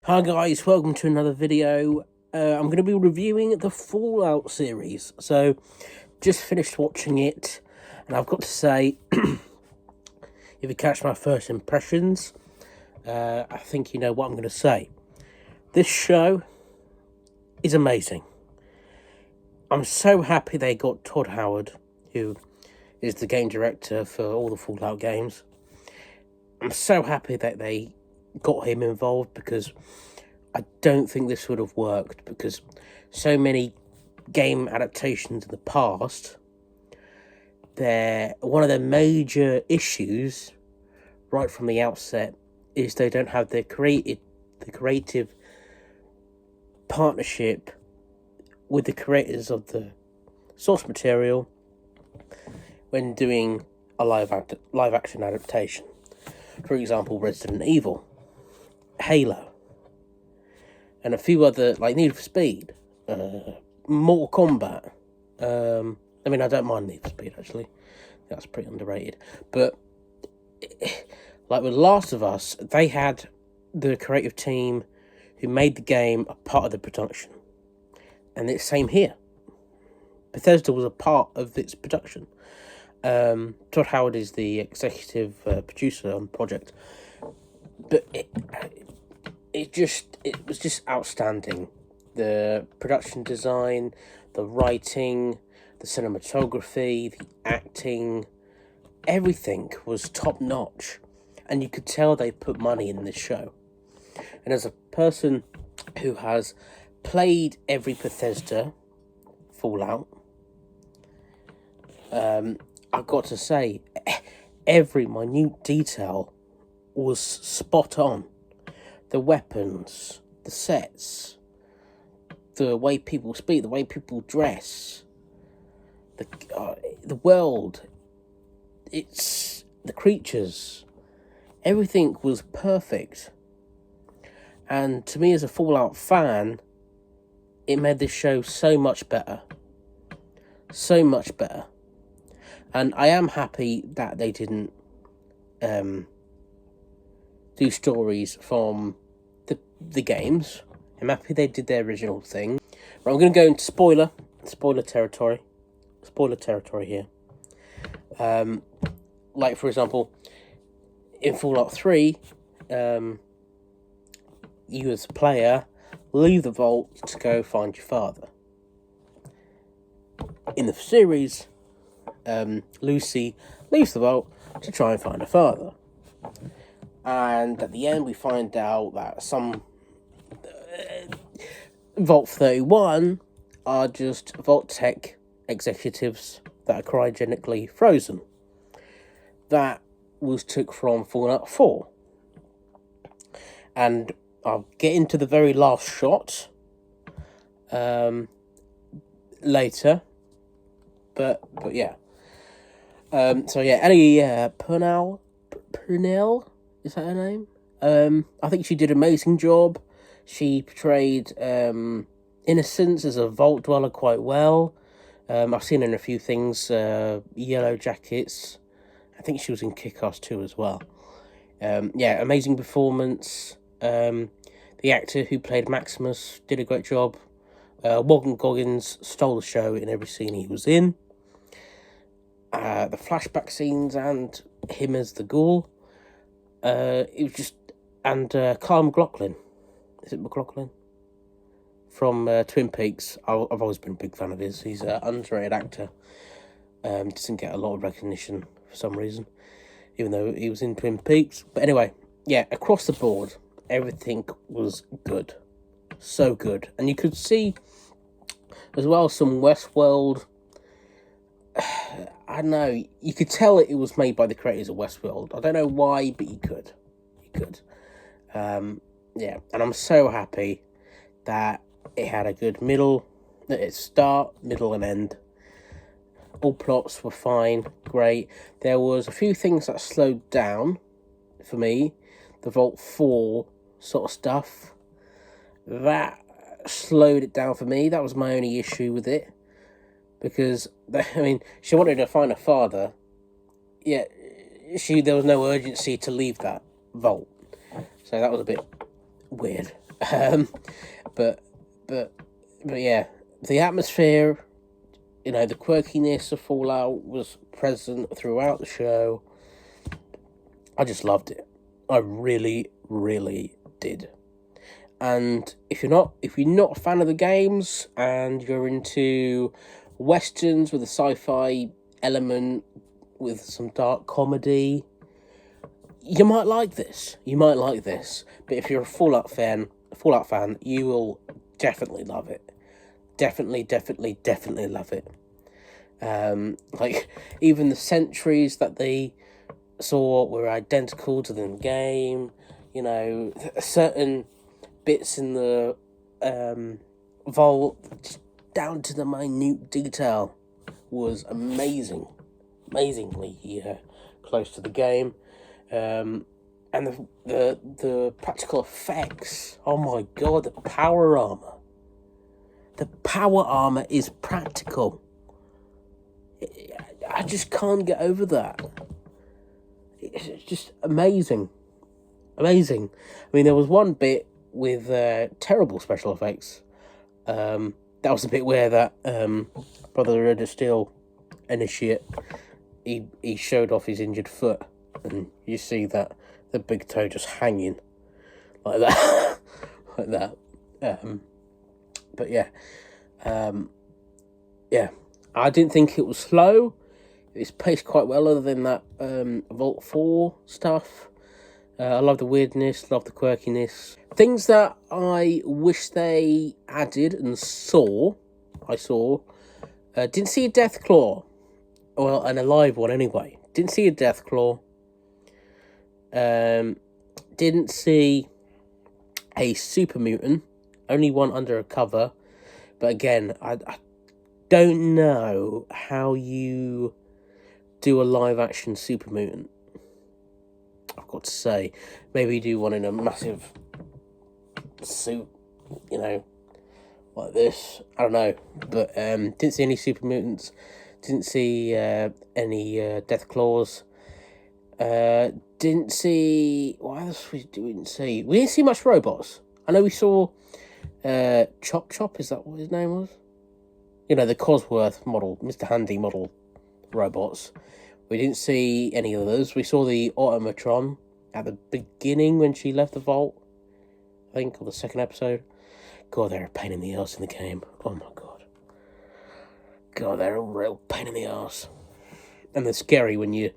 Hi guys, welcome to another video. I'm going to be reviewing the Fallout series. So, just finished watching it, and I've got to say, if you catch my first impressions, I think you know what I'm going to say. This show is amazing. I'm so happy they got Todd Howard, who is the game director for all the Fallout games. I'm so happy that they got him involved, because I don't think this would have worked, because so many game adaptations in the past, one of their major issues right from the outset is they don't have the creative partnership with the creators of the source material when doing a live action adaptation. For example, Resident Evil, Halo, and a few other, like Need for Speed, Mortal Kombat. I mean, I don't mind Need for Speed, actually. That's pretty underrated. But, like with Last of Us, they had the creative team who made the game a part of the production. And it's the same here. Bethesda was a part of its production. Todd Howard is the executive producer on the project. But it was just outstanding. The production design, the writing, the cinematography, the acting, everything was top notch, and you could tell they put money in this show. And as a person who has played every Bethesda Fallout, I've got to say, every minute detail was spot on. The weapons, the sets, the way people speak, the way people dress, the world, the creatures, everything was perfect. And to me, as a Fallout fan, it made this show so much better. So much better. And I am happy that they didn't do stories from the games. I'm happy they did their original thing. Right, I'm going to go into spoiler territory here. Like, for example, in Fallout 3, you as a player leave the vault to go find your father. In the series, Lucy leaves the vault to try and find her father. And at the end, we find out that some Vault 31 are just Vault Tech executives that are cryogenically frozen. That was took from Fallout 4. And I'll get into the very last shot later. But yeah. So yeah, Ellie Purnell, is that her name? I think she did an amazing job. She portrayed Innocence as a Vault Dweller quite well. I've seen her in a few things, Yellow Jackets. I think she was in Kick-Ass 2 as well. Yeah, amazing performance. The actor who played Maximus did a great job. Walton Goggins stole the show in every scene he was in. The flashback scenes and him as the ghoul. It was just... And Kyle MacLachlan. Is it MacLachlan? From Twin Peaks. I've always been a big fan of his. He's an underrated actor. Doesn't get a lot of recognition for some reason, even though he was in Twin Peaks. But anyway, yeah, across the board, everything was good. So good. And you could see as well some Westworld... I don't know, you could tell it was made by the creators of Westworld. I don't know why, but you could. Yeah, and I'm so happy that it had a good start, middle, and end. All plots were fine, great. There was a few things that slowed down for me. The Vault 4 sort of stuff. That slowed it down for me. That was my only issue with it. Because, I mean, she wanted to find her father, yet there was no urgency to leave that vault. So that was a bit weird. But but but yeah, the atmosphere, the quirkiness of Fallout was present throughout the show. I just loved it. I really, really did. And if you're not a fan of the games and you're into westerns with a sci-fi element with some dark comedy, you might like this. But if you're a Fallout fan, you will definitely love it. Definitely love it. Like, even the sentries that they saw were identical to the game. Certain bits in the vault, just down to the minute detail, was amazingly close to the game. And the practical effects, oh my god, the power armor is practical. I just can't get over that. It's just amazing. I mean, there was one bit with terrible special effects. That was the bit where that Brother Red of Steel initiate, he showed off his injured foot, and you see that the big toe just hanging like that, like that. But yeah, I didn't think it was slow. It's paced quite well, other than that Vault 4 stuff. I love the weirdness, love the quirkiness. Things that I wish they added and saw. Didn't see a Deathclaw. Well, an alive one anyway. Didn't see a Deathclaw. Didn't see a super mutant. Only one under a cover. But again, I don't know how you do a live action super mutant. I've got to say, maybe do one in a massive suit, like this. I don't know, but didn't see any super mutants. Didn't see any Deathclaws. Didn't see. What else we didn't see? We didn't see much robots. I know we saw Chop. Is that what his name was? The Cosworth model, Mr. Handy model robots. We didn't see any others. We saw the Automatron at the beginning when she left the vault, I think, or the second episode. God, they're a pain in the arse in the game. Oh my god. God, they're a real pain in the arse. And they're scary when you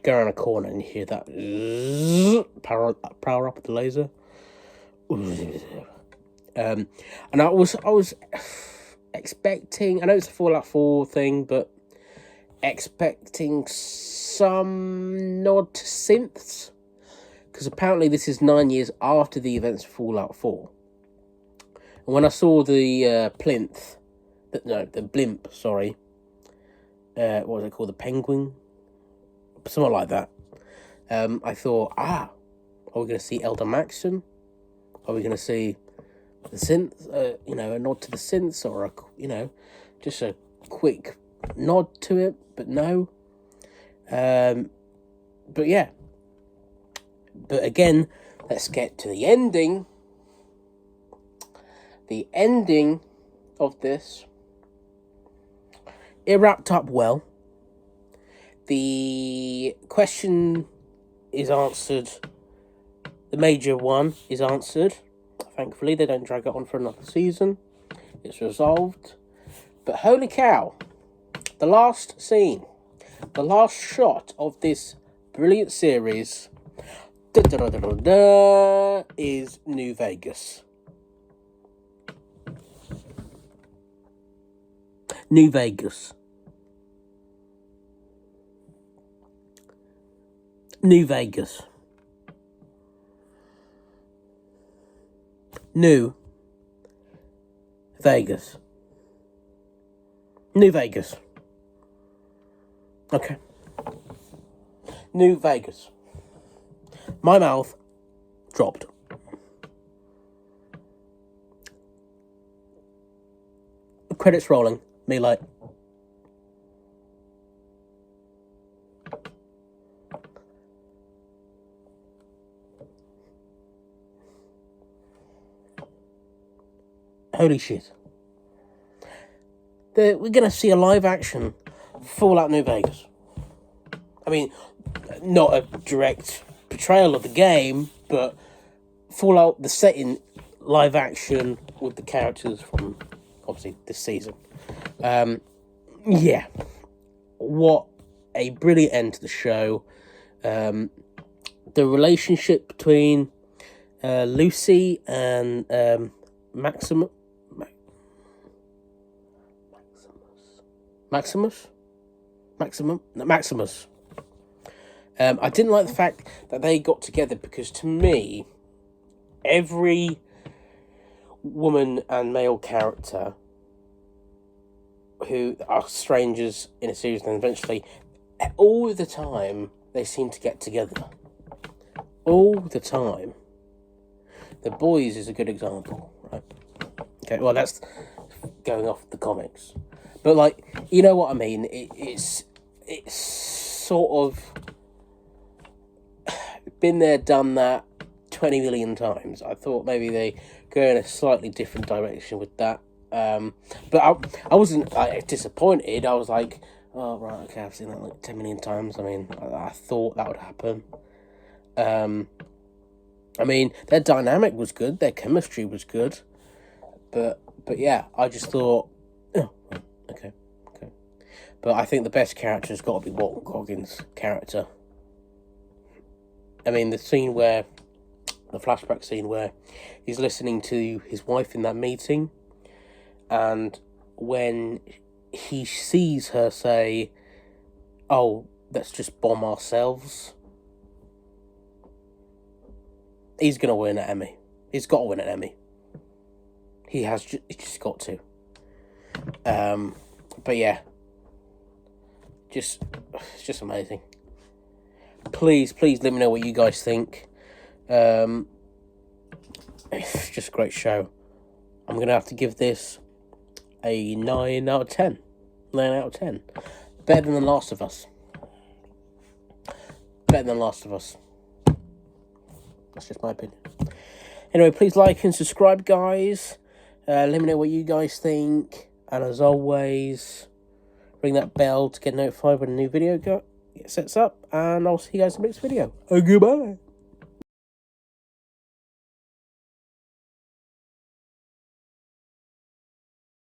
go around a corner and you hear that power up with the laser. And I was expecting, I know it's a Fallout 4 thing, but expecting some nod to synths, because apparently this is 9 years after the events of Fallout 4. And when I saw the blimp, sorry, what was it called, the penguin, something like that, I thought, are we going to see Elder Maxson? Are we going to see the synth, a nod to the synths, or just a quick nod to it? But no. But yeah. But again, let's get to the ending. The ending of this, it wrapped up well. The question is answered. The major one is answered. Thankfully, they don't drag it on for another season. It's resolved. But holy cow, the last scene, the last shot of this brilliant series, is New Vegas. New Vegas. New Vegas. New Vegas. New Vegas. Okay. New Vegas. My mouth dropped. Credits rolling. Me like. Holy shit. We're going to see a live action Fallout New Vegas. I mean, not a direct portrayal of the game, but Fallout, the setting, live action with the characters from, obviously, this season. Yeah. What a brilliant end to the show. The relationship between Lucy and Maximus. I didn't like the fact that they got together, because to me, every woman and male character who are strangers in a series, and eventually, all the time, they seem to get together. All the time. The Boys is a good example, right? Okay, well, that's going off the comics. But, like, you know what I mean? It's sort of been there, done that 20 million times. I thought maybe they go in a slightly different direction with that. But I wasn't disappointed. I was like, oh, right, okay, I've seen that like 10 million times. I mean, I thought that would happen. I mean, their dynamic was good. Their chemistry was good. But yeah, I just thought, oh, okay. But I think the best character has got to be Walton Goggins' character. I mean, the flashback scene where he's listening to his wife in that meeting, and when he sees her say, oh, let's just bomb ourselves, he's going to win an Emmy. He's got to win an Emmy. He's just got to. But yeah, it's just amazing. Please let me know what you guys think. It's just a great show. I'm going to have to give this a 9 out of 10. 9 out of 10. Better than The Last of Us. Better than Last of Us. That's just my opinion. Anyway, please like and subscribe, guys. Let me know what you guys think. And as always, ring that bell to get notified when a new video sets up. And I'll see you guys in the next video. Goodbye.